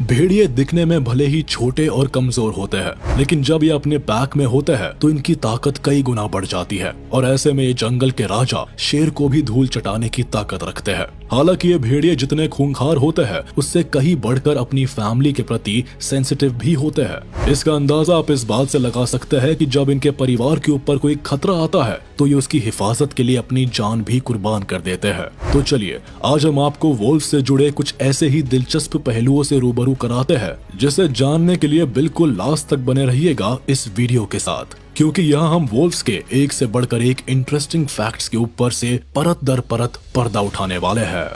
भेड़िए दिखने में भले ही छोटे और कमजोर होते हैं, लेकिन जब ये अपने पैक में होते हैं तो इनकी ताकत कई गुना बढ़ जाती है और ऐसे में ये जंगल के राजा शेर को भी धूल चटाने की ताकत रखते हैं। हालांकि ये भेड़िए जितने खूंखार होते हैं उससे कहीं बढ़कर अपनी फैमिली के प्रति सेंसिटिव भी होते हैं। इसका अंदाजा आप इस बात से लगा सकते हैं कि जब इनके परिवार के ऊपर कोई खतरा आता है तो ये उसकी हिफाजत के लिए अपनी जान भी कुर्बान कर देते हैं। तो चलिए आज हम आपको वोल्फ से जुड़े कुछ ऐसे ही दिलचस्प पहलुओं से रूबरू कराते हैं जिसे जानने के लिए बिल्कुल लास्ट तक बने रहिएगा इस वीडियो के साथ, क्योंकि यहाँ हम वोल्फ्स के एक से बढ़कर एक इंटरेस्टिंग फैक्ट्स के ऊपर से परत दर परत पर्दा उठाने वाले हैं।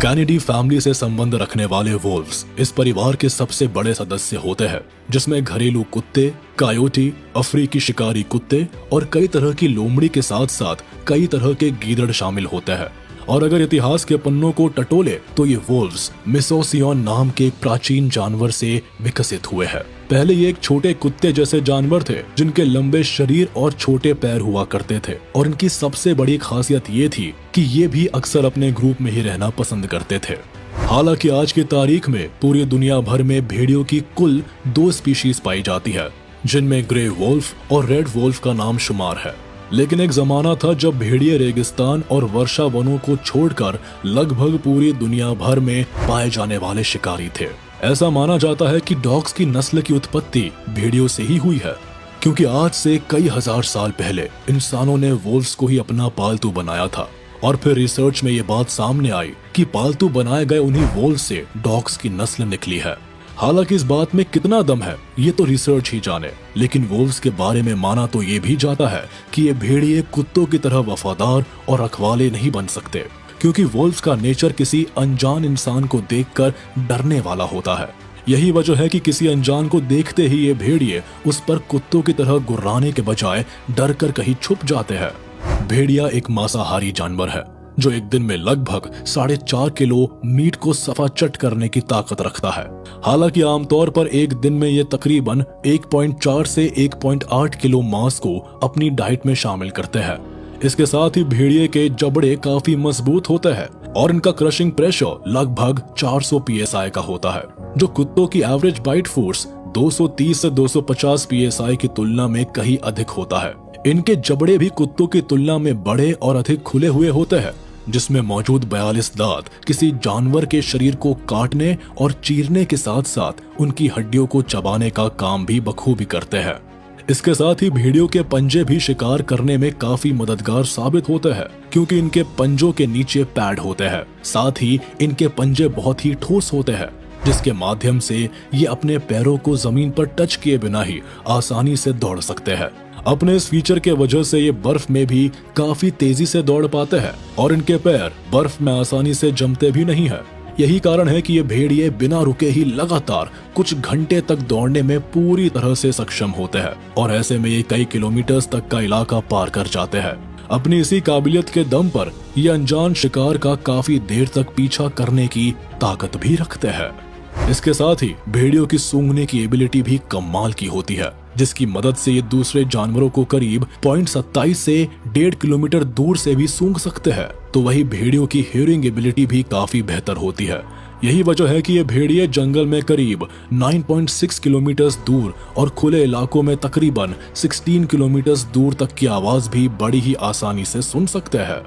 कैनिडी फैमिली से संबंध रखने वाले वोल्फ्स इस परिवार के सबसे बड़े सदस्य होते हैं, जिसमें घरेलू कुत्ते, कायोटी, अफ्रीकी शिकारी कुत्ते और कई तरह की लोमड़ी के साथ साथ कई तरह के गीदड़ शामिल होते हैं। और अगर इतिहास के पन्नों को टटोले तो ये वोल्व्स मिसोसियन नाम के एक प्राचीन जानवर से विकसित हुए हैं। पहले ये एक छोटे कुत्ते जैसे जानवर थे जिनके लंबे शरीर और छोटे पैर हुआ करते थे, और इनकी सबसे बड़ी खासियत ये थी कि ये भी अक्सर अपने ग्रुप में ही रहना पसंद करते थे। हालांकि आज की तारीख में पूरी दुनिया भर में भेड़ियों की कुल 2 स्पीशीज पाई जाती है, जिनमें ग्रे वोल्फ और रेड वोल्फ का नाम शुमार है। लेकिन एक जमाना था जब भेड़िए रेगिस्तान और वर्षा वनों को छोड़कर लगभग पूरी दुनिया भर में पाए जाने वाले शिकारी थे। ऐसा माना जाता है कि डॉग्स की नस्ल की उत्पत्ति भेड़ियों से ही हुई है, क्योंकि आज से कई हजार साल पहले इंसानों ने वोल्व्स को ही अपना पालतू बनाया था, और फिर रिसर्च में ये बात सामने आई कि पालतू बनाए गए उन्हीं वोल्व्स से डॉग्स की नस्ल निकली है। हालांकि इस बात में कितना दम है ये तो रिसर्च ही जाने, लेकिन वोल्व्स के बारे में माना तो ये भी जाता है कि ये भेड़िए कुत्तों की तरह वफादार और रखवाले नहीं बन सकते, क्योंकि वोल्व्स का नेचर किसी अनजान इंसान को देखकर डरने वाला होता है। यही वजह है कि किसी अनजान को देखते ही ये भेड़िए उस पर कुत्तों की तरह गुर्राने के बजाय डरकर कहीं छुप जाते हैं। भेड़िया एक मांसाहारी जानवर है जो एक दिन में लगभग 4.5 किलो मीट को सफा चट करने की ताकत रखता है। हालांकि आमतौर पर एक दिन में ये तकरीबन 1.4 से 1.8 किलो मांस को अपनी डाइट में शामिल करते हैं। इसके साथ ही भेड़िए के जबड़े काफी मजबूत होते हैं और इनका क्रशिंग प्रेशर लगभग 400 psi का होता है, जो कुत्तों की एवरेज बाइट फोर्स 230 से 250 psi की तुलना में कहीं अधिक होता है। इनके जबड़े भी कुत्तों की तुलना में बड़े और अधिक खुले हुए होते हैं, जिसमें मौजूद 42 दांत किसी जानवर के शरीर को काटने और चीरने के साथ साथ उनकी हड्डियों को चबाने का काम भी बखूबी करते हैं। इसके साथ ही भेड़ियों के पंजे भी शिकार करने में काफी मददगार साबित होते हैं, क्योंकि इनके पंजों के नीचे पैड होते हैं। साथ ही इनके पंजे बहुत ही ठोस होते हैं, जिसके माध्यम से ये अपने पैरों को जमीन पर टच किए बिना ही आसानी से दौड़ सकते हैं। अपने इस फीचर के वजह से ये बर्फ में भी काफी तेजी से दौड़ पाते हैं और इनके पैर बर्फ में आसानी से जमते भी नहीं है। यही कारण है कि ये भेड़िए बिना रुके ही लगातार कुछ घंटे तक दौड़ने में पूरी तरह से सक्षम होते हैं, और ऐसे में ये कई किलोमीटर्स तक का इलाका पार कर जाते हैं। अपनी इसी काबिलियत के दम पर ये अनजान शिकार का काफी देर तक पीछा करने की ताकत भी रखते हैं। इसके साथ ही भेड़ियों की सूंघने की एबिलिटी भी कमाल की होती है, जिसकी मदद से ये दूसरे जानवरों को करीब 0.27 से 1.5 किलोमीटर दूर से भी सूंघ सकते हैं। तो वही भेड़ियों की हियरिंग एबिलिटी भी काफी बेहतर होती है। यही वजह है कि ये भेड़िए जंगल में करीब 9.6 किलोमीटर दूर और खुले इलाकों में तकरीबन 16 किलोमीटर दूर तक की आवाज भी बड़ी ही आसानी से सुन सकते हैं।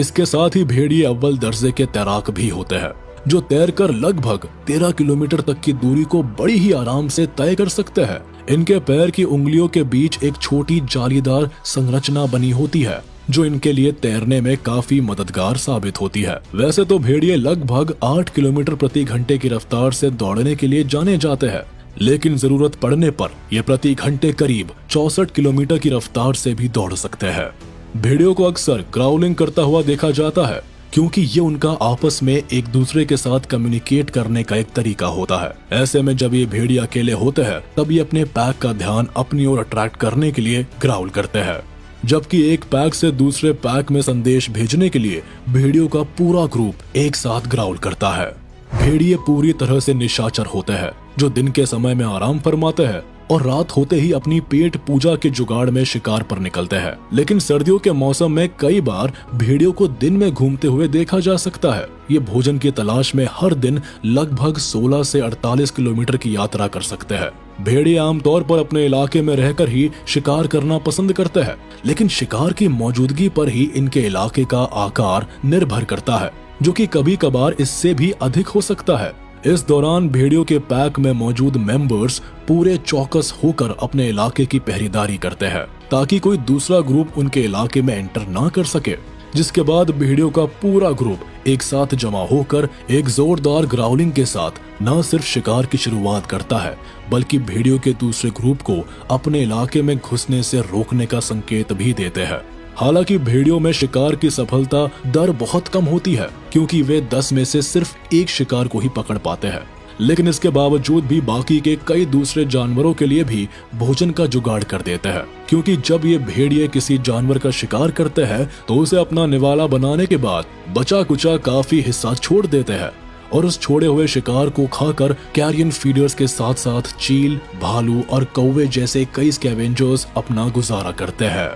इसके साथ ही भेड़िए अव्वल दर्जे के तैराक भी होते हैं, जो तैरकर लगभग 13 किलोमीटर तक की दूरी को बड़ी ही आराम से तय कर सकते हैं। इनके पैर की उंगलियों के बीच एक छोटी जालीदार संरचना बनी होती है, जो इनके लिए तैरने में काफी मददगार साबित होती है। वैसे तो भेड़िए लगभग 8 किलोमीटर प्रति घंटे की रफ्तार से दौड़ने के लिए जाने जाते हैं, लेकिन जरूरत पड़ने पर ये प्रति घंटे करीब 64 किलोमीटर की रफ्तार से भी दौड़ सकते हैं। भेड़ियों को अक्सर ग्राउलिंग करता हुआ देखा जाता है, क्योंकि ये उनका आपस में एक दूसरे के साथ कम्युनिकेट करने का एक तरीका होता है। ऐसे में जब ये भेड़िए अकेले होते हैं तब ये अपने पैक का ध्यान अपनी ओर अट्रैक्ट करने के लिए ग्राउल करते हैं, जबकि एक पैक से दूसरे पैक में संदेश भेजने के लिए भेड़ियों का पूरा ग्रुप एक साथ ग्राउल करता है। भेड़िए पूरी तरह से निशाचर होते हैं, जो दिन के समय में आराम फरमाते हैं और रात होते ही अपनी पेट पूजा के जुगाड़ में शिकार पर निकलते हैं। लेकिन सर्दियों के मौसम में कई बार भेड़ियों को दिन में घूमते हुए देखा जा सकता है। ये भोजन की तलाश में हर दिन लगभग 16 से 48 किलोमीटर की यात्रा कर सकते हैं। भेड़िए आमतौर पर अपने इलाके में रहकर ही शिकार करना पसंद करते हैं, लेकिन शिकार की मौजूदगी पर ही इनके इलाके का आकार निर्भर करता है, जो कि कभी कभार इससे भी अधिक हो सकता है। इस दौरान भेड़ियों के पैक में मौजूद मेंबर्स पूरे चौकस होकर अपने इलाके की पहरेदारी करते हैं, ताकि कोई दूसरा ग्रुप उनके इलाके में एंटर ना कर सके। जिसके बाद भेड़ियों का पूरा ग्रुप एक साथ जमा होकर एक जोरदार ग्राउलिंग के साथ न सिर्फ शिकार की शुरुआत करता है, बल्कि भेड़ियों के दूसरे ग्रुप को अपने इलाके में घुसने से रोकने का संकेत भी देते हैं। हालांकि भेड़ियों में शिकार की सफलता दर बहुत कम होती है, क्योंकि वे 10 में से सिर्फ एक शिकार को ही पकड़ पाते हैं। लेकिन इसके बावजूद भी बाकी के कई दूसरे जानवरों के लिए भी भोजन का जुगाड़ कर देते हैं, क्योंकि जब ये भेड़िए किसी जानवर का शिकार करते हैं तो उसे अपना निवाला बनाने के बाद बचा कुचा काफी हिस्सा छोड़ देते हैं और उस छोड़े हुए शिकार को खाकर कैरियन फीडर्स के साथ साथ चील, भालू और कौवे जैसे कई स्कैवेंजर्स अपना गुजारा करते हैं।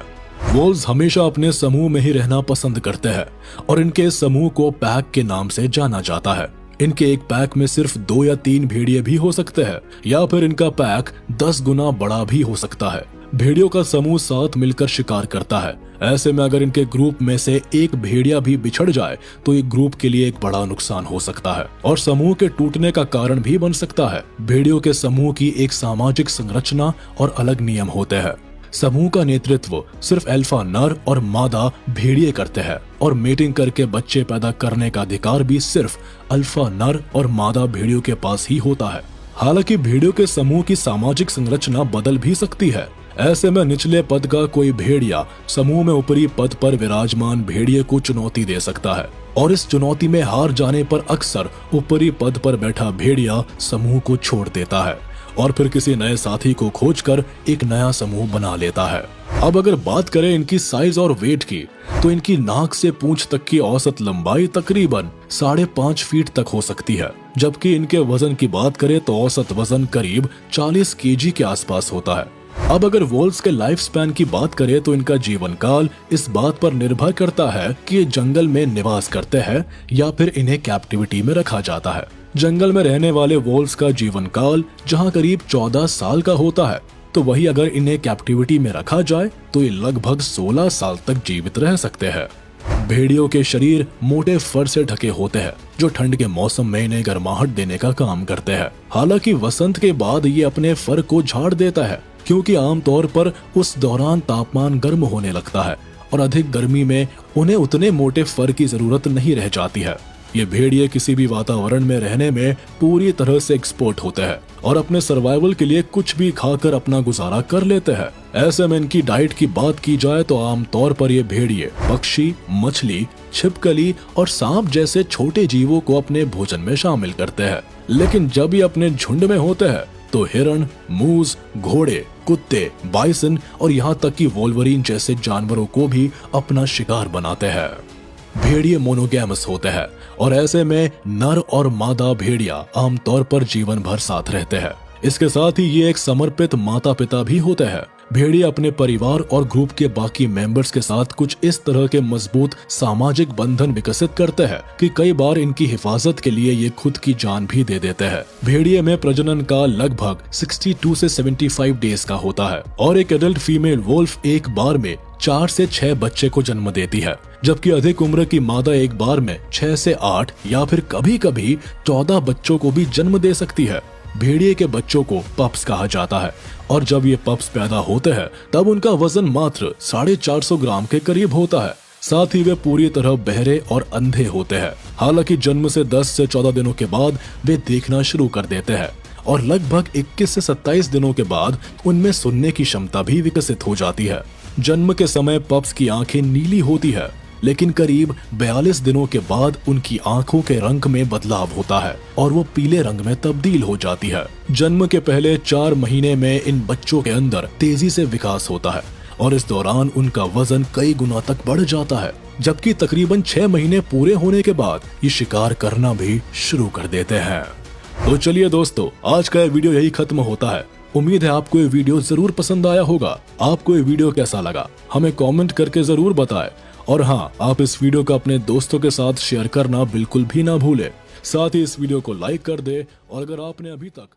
वोल्व्स हमेशा अपने समूह में ही रहना पसंद करते हैं और इनके समूह को पैक के नाम से जाना जाता है। इनके एक पैक में सिर्फ 2 या 3 भेड़िए भी हो सकते हैं, या फिर इनका पैक 10 गुना बड़ा भी हो सकता है। भेड़ियों का समूह साथ मिलकर शिकार करता है। ऐसे में अगर इनके ग्रुप में से एक भेड़िया भी बिछड़ जाए तो एक ग्रुप के लिए एक बड़ा नुकसान हो सकता है और समूह के टूटने का कारण भी बन सकता है। भेड़ियों के समूह की एक सामाजिक संरचना और अलग नियम होते हैं। समूह का नेतृत्व सिर्फ अल्फा नर और मादा भेड़िए करते हैं और मेटिंग करके बच्चे पैदा करने का अधिकार भी सिर्फ अल्फा नर और मादा भेड़ियों के पास ही होता है। हालांकि भेड़ियों के समूह की सामाजिक संरचना बदल भी सकती है। ऐसे में निचले पद का कोई भेड़िया समूह में ऊपरी पद पर विराजमान भेड़िए को चुनौती दे सकता है और इस चुनौती में हार जाने पर अक्सर ऊपरी पद पर बैठा भेड़िया समूह को छोड़ देता है और फिर किसी नए साथी को खोजकर एक नया समूह बना लेता है। अब अगर बात करें इनकी साइज और वेट की, तो इनकी नाक से पूंछ तक की औसत लंबाई तकरीबन 5.5 फीट तक हो सकती है, जबकि इनके वजन की बात करें तो औसत वजन करीब 40 केजी के आसपास होता है। अब अगर वोल्व्स के लाइफ स्पैन की बात करें तो इनका जीवन काल इस बात पर निर्भर करता है कि ये जंगल में निवास करते हैं या फिर इन्हें कैप्टिविटी में रखा जाता है। जंगल में रहने वाले वोल्व्स का जीवन काल जहां करीब 14 साल का होता है, तो वही अगर इन्हें कैप्टिविटी में रखा जाए तो ये लगभग 16 साल तक जीवित रह सकते हैं। भेड़ियों के शरीर मोटे फर से ढके होते हैं, जो ठंड के मौसम में इन्हें गर्माहट देने का काम करते हैं। हालांकि वसंत के बाद ये अपने फर को झाड़ देता है, क्योंकि आमतौर पर उस दौरान तापमान गर्म होने लगता है और अधिक गर्मी में उन्हें उतने मोटे फर की जरूरत नहीं रह जाती है। ये भेड़िए किसी भी वातावरण में रहने में पूरी तरह से एक्सपर्ट होते हैं और अपने सर्वाइवल के लिए कुछ भी खाकर अपना गुजारा कर लेते हैं। ऐसे में इनकी डाइट की बात की जाए तो आमतौर पर ये भेड़िए पक्षी, मछली, छिपकली और सांप जैसे छोटे जीवों को अपने भोजन में शामिल करते हैं। लेकिन जब ये अपने झुंड में होते हैं तो हिरण, मूस, घोड़े, कुत्ते, बाइसन और यहाँ तक कि वोल्वरीन जैसे जानवरों को भी अपना शिकार बनाते हैं। भेड़िए मोनोगैमस होते हैं और ऐसे में नर और मादा भेड़िया आमतौर पर जीवन भर साथ रहते हैं। इसके साथ ही ये एक समर्पित माता पिता भी होते हैं। भेड़िए अपने परिवार और ग्रुप के बाकी मेंबर्स के साथ कुछ इस तरह के मजबूत सामाजिक बंधन विकसित करते हैं कि कई बार इनकी हिफाजत के लिए ये खुद की जान भी दे देते हैं। भेड़िए में प्रजनन काल लगभग 62 से 75 डेज का होता है और एक एडल्ट फीमेल वोल्फ एक बार में 4 से 6 बच्चे को जन्म देती है, जबकि अधिक उम्र की मादा एक बार में 6 से 8 या फिर कभी कभी 14 बच्चों को भी जन्म दे सकती है। भेड़िए के बच्चों को पप्स कहा जाता है और जब ये पप्स पैदा होते हैं तब उनका वजन मात्र 450 ग्राम के करीब होता है। साथ ही वे पूरी तरह बहरे और अंधे होते हैं। हालांकि जन्म से 10 से 14 दिनों के बाद वे देखना शुरू कर देते हैं और लगभग 21 से 27 दिनों के बाद उनमें सुनने की क्षमता भी विकसित हो जाती है। जन्म के समय पप्स की आंखें नीली होती है, लेकिन करीब 42 दिनों के बाद उनकी आंखों के रंग में बदलाव होता है और वो पीले रंग में तब्दील हो जाती है। जन्म के पहले 4 महीने में इन बच्चों के अंदर तेजी से विकास होता है और इस दौरान उनका वजन कई गुना तक बढ़ जाता है, जबकि तकरीबन 6 महीने पूरे होने के बाद ये शिकार करना भी शुरू कर देते हैं। तो चलिए दोस्तों, आज का वीडियो यही खत्म होता है। उम्मीद है आपको ये वीडियो जरूर पसंद आया होगा। आपको ये वीडियो कैसा लगा हमें कमेंट करके जरूर बताएं। और हाँ, आप इस वीडियो को अपने दोस्तों के साथ शेयर करना बिल्कुल भी ना भूलें। साथ ही इस वीडियो को लाइक कर दे और अगर आपने अभी तक